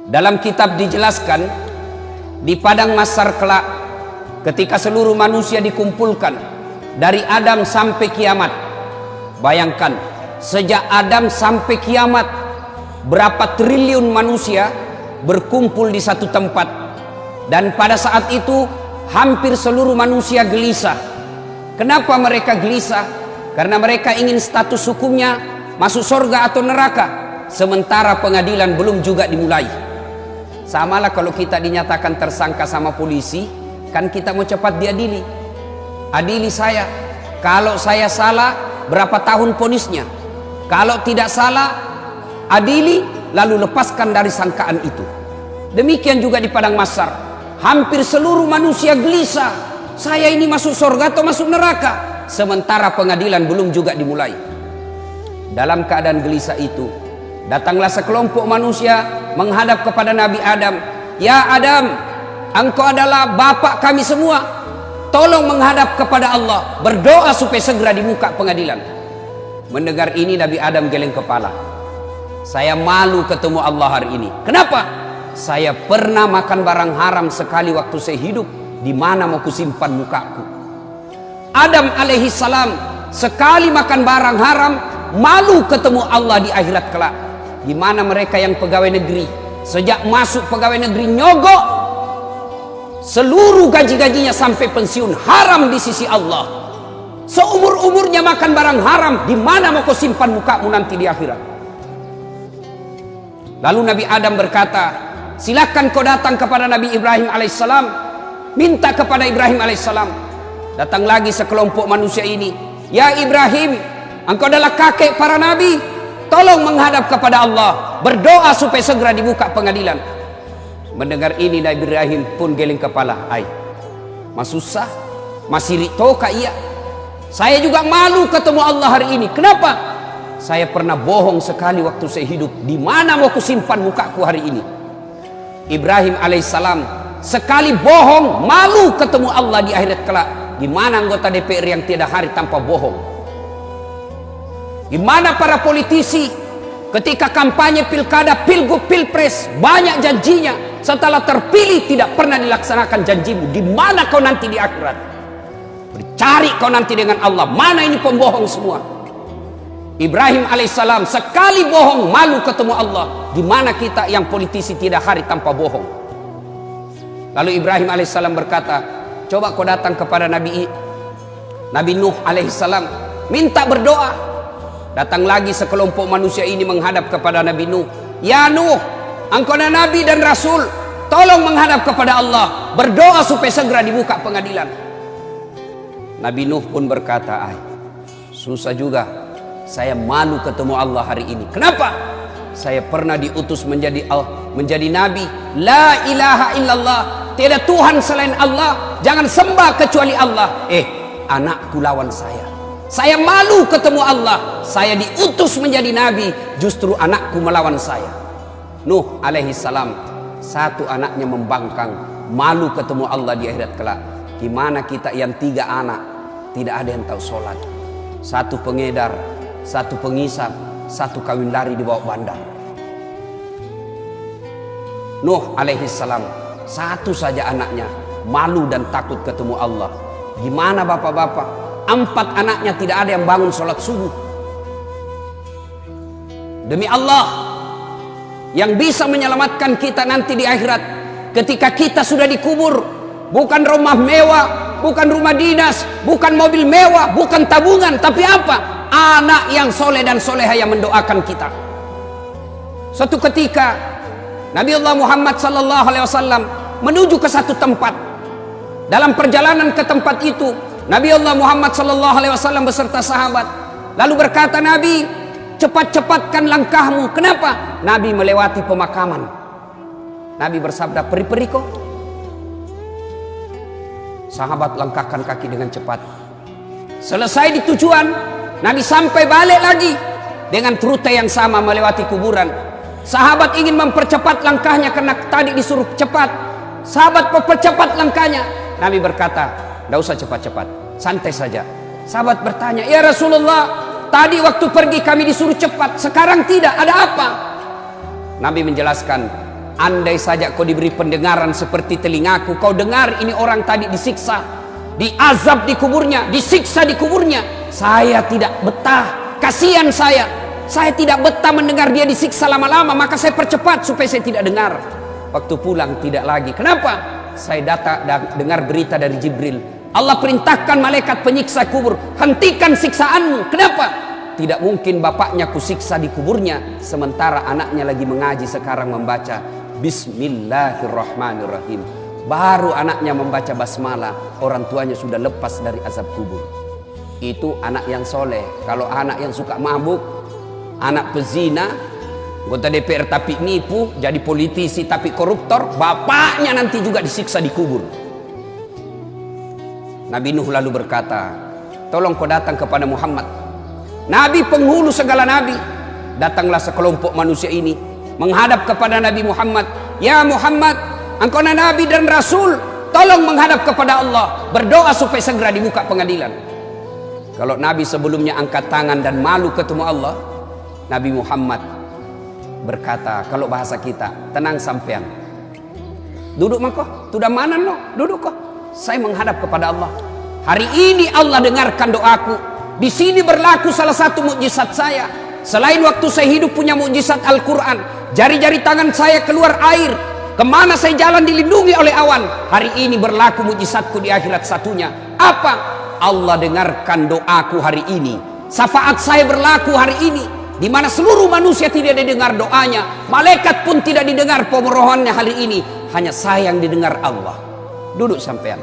Dalam kitab dijelaskan, di padang mahsyar kelak, ketika seluruh manusia dikumpulkan dari Adam sampai kiamat. Bayangkan, sejak Adam sampai kiamat, berapa triliun manusia berkumpul di satu tempat. Dan pada saat itu hampir seluruh manusia gelisah. Kenapa mereka gelisah? Karena mereka ingin status hukumnya masuk surga atau neraka, sementara pengadilan belum juga dimulai. Samalah kalau kita dinyatakan tersangka sama polisi, kan kita mau cepat diadili. Adili saya. Kalau saya salah, berapa tahun vonisnya? Kalau tidak salah, adili lalu lepaskan dari sangkaan itu. Demikian juga di padang mahsyar. Hampir seluruh manusia gelisah. Saya ini masuk surga atau masuk neraka? Sementara pengadilan belum juga dimulai. Dalam keadaan gelisah itu, datanglah sekelompok manusia menghadap kepada Nabi Adam. Ya Adam, engkau adalah bapak kami semua. Tolong menghadap kepada Allah, berdoa supaya segera dibuka pengadilan. Mendengar ini Nabi Adam geleng kepala. Saya malu ketemu Allah hari ini. Kenapa? Saya pernah makan barang haram sekali waktu saya hidup. Di mana mau kusimpan mukaku? Adam alaihi salam sekali makan barang haram, malu ketemu Allah di akhirat kelak. Di mana mereka yang pegawai negeri, sejak masuk pegawai negeri nyogok, seluruh gaji-gajinya sampai pensiun haram di sisi Allah. Seumur-umurnya makan barang haram, di mana mau kau simpan mukamu nanti di akhirat? Lalu Nabi Adam berkata, silakan kau datang kepada Nabi Ibrahim alaihissalam, minta kepada Ibrahim alaihissalam. Datang lagi sekelompok manusia ini. Ya Ibrahim, engkau adalah kakek para nabi, tolong menghadap kepada Allah, berdoa supaya segera dibuka pengadilan. Mendengar ini Nabi Ibrahim pun geleng kepala. Mas susah, masih ritoka iya. Saya juga malu ketemu Allah hari ini. Kenapa? Saya pernah bohong sekali waktu saya hidup. Di mana mau kusimpan mukaku hari ini? Ibrahim alaihissalam sekali bohong, malu ketemu Allah di akhirat kelak. Di mana anggota DPR yang tiada hari tanpa bohong? Di mana para politisi ketika kampanye pilkada, pilgub, pilpres banyak janjinya, setelah terpilih tidak pernah dilaksanakan janjimu? Di mana kau nanti di akhirat? Cari kau nanti dengan Allah. Mana ini pembohong semua? Ibrahim alaihissalam sekali bohong, malu ketemu Allah. Di mana kita yang politisi tidak hari tanpa bohong? Lalu Ibrahim alaihissalam berkata, coba kau datang kepada Nabi Nuh alaihissalam, minta berdoa. Datang lagi sekelompok manusia ini menghadap kepada Nabi Nuh. Ya Nuh, engkau adalah Nabi dan Rasul, tolong menghadap kepada Allah, berdoa supaya segera dibuka pengadilan. Nabi Nuh pun berkata, susah juga, saya malu ketemu Allah hari ini. Kenapa? Saya pernah diutus menjadi Nabi. La ilaha illallah, tiada Tuhan selain Allah, jangan sembah kecuali Allah. Anakku lawan saya. Saya malu ketemu Allah. Saya diutus menjadi Nabi, justru anakku melawan saya. Nuh alaihi salam, satu anaknya membangkang, malu ketemu Allah di akhirat kelak. Gimana kita yang 3 anak, tidak ada yang tahu sholat. Satu pengedar, satu pengisap, satu kawin lari di bawah bandar. Nuh alaihi salam, satu saja anaknya, malu dan takut ketemu Allah. Gimana bapak-bapak? 4 anaknya tidak ada yang bangun sholat subuh. Demi Allah, yang bisa menyelamatkan kita nanti di akhirat, ketika kita sudah dikubur, bukan rumah mewah, bukan rumah dinas, bukan mobil mewah, bukan tabungan, tapi apa? Anak yang soleh dan soleha yang mendoakan kita. Suatu ketika Nabi Allah Muhammad sallallahu alaihi wasallam menuju ke satu tempat. Dalam perjalanan ke tempat itu, Nabi Allah Muhammad sallallahu alaihi wasallam beserta sahabat lalu berkata, Nabi, cepat-cepatkan langkahmu. Kenapa? Nabi melewati pemakaman. Nabi bersabda, peri-peri kok. Sahabat langkahkan kaki dengan cepat. Selesai di tujuan, Nabi sampai balik lagi dengan rute yang sama melewati kuburan. Sahabat ingin mempercepat langkahnya karena tadi disuruh cepat. Sahabat mempercepat langkahnya. Nabi berkata, tidak usah cepat-cepat, santai saja. Sahabat bertanya, ya Rasulullah, tadi waktu pergi kami disuruh cepat, sekarang tidak, ada apa? Nabi menjelaskan, andai saja kau diberi pendengaran seperti telingaku, kau dengar ini orang tadi disiksa, diazab di kuburnya, disiksa di kuburnya. Saya tidak betah, kasihan saya tidak betah mendengar dia disiksa lama-lama, maka saya percepat supaya saya tidak dengar. Waktu pulang tidak lagi. Kenapa? Saya dengar berita dari Jibril, Allah perintahkan malaikat penyiksa kubur, hentikan siksaanmu. Kenapa? Tidak mungkin bapaknya kusiksa di kuburnya sementara anaknya lagi mengaji sekarang membaca Bismillahirrahmanirrahim. Baru anaknya membaca basmalah, orang tuanya sudah lepas dari azab kubur. Itu anak yang soleh. Kalau anak yang suka mabuk, anak pezina, anggota DPR tapi nipu, jadi politisi tapi koruptor, bapaknya nanti juga disiksa di kubur. Nabi Nuh lalu berkata, tolong kau datang kepada Muhammad, Nabi penghulu segala nabi. Datanglah sekelompok manusia ini menghadap kepada Nabi Muhammad. Ya Muhammad, engkau nabi dan rasul, tolong menghadap kepada Allah, berdoa supaya segera dibuka pengadilan. Kalau Nabi sebelumnya angkat tangan dan malu ketemu Allah, Nabi Muhammad berkata, kalau bahasa kita, tenang sampean, duduk mako, tudah mana no, duduk kok, saya menghadap kepada Allah. Hari ini Allah dengarkan doaku. Di sini berlaku salah satu mukjizat saya. Selain waktu saya hidup punya mukjizat Al-Quran, jari-jari tangan saya keluar air, kemana saya jalan dilindungi oleh awan. Hari ini berlaku mukjizatku di akhirat satunya. Apa? Allah dengarkan doaku hari ini. Syafaat saya berlaku hari ini, di mana seluruh manusia tidak didengar doanya, malaikat pun tidak didengar pemohonannya hari ini, hanya saya yang didengar Allah. Duduk sampean.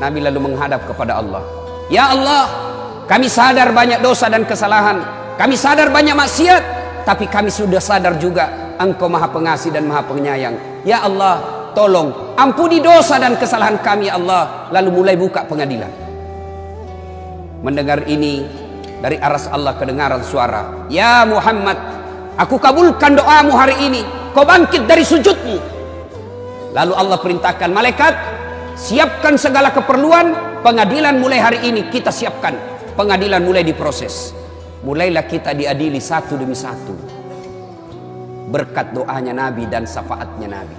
Nabi lalu menghadap kepada Allah. Ya Allah, kami sadar banyak dosa dan kesalahan, kami sadar banyak maksiat, tapi kami sudah sadar juga Engkau Maha Pengasih dan Maha Penyayang. Ya Allah, tolong ampuni dosa dan kesalahan kami ya Allah. Lalu mulai buka pengadilan. Mendengar ini, dari aras Allah kedengaran suara, ya Muhammad, aku kabulkan doamu hari ini, kau bangkit dari sujudmu. Lalu Allah perintahkan malaikat, siapkan segala keperluan, pengadilan mulai hari ini kita siapkan. Pengadilan mulai diproses. Mulailah kita diadili satu demi satu, berkat doanya Nabi dan syafaatnya Nabi.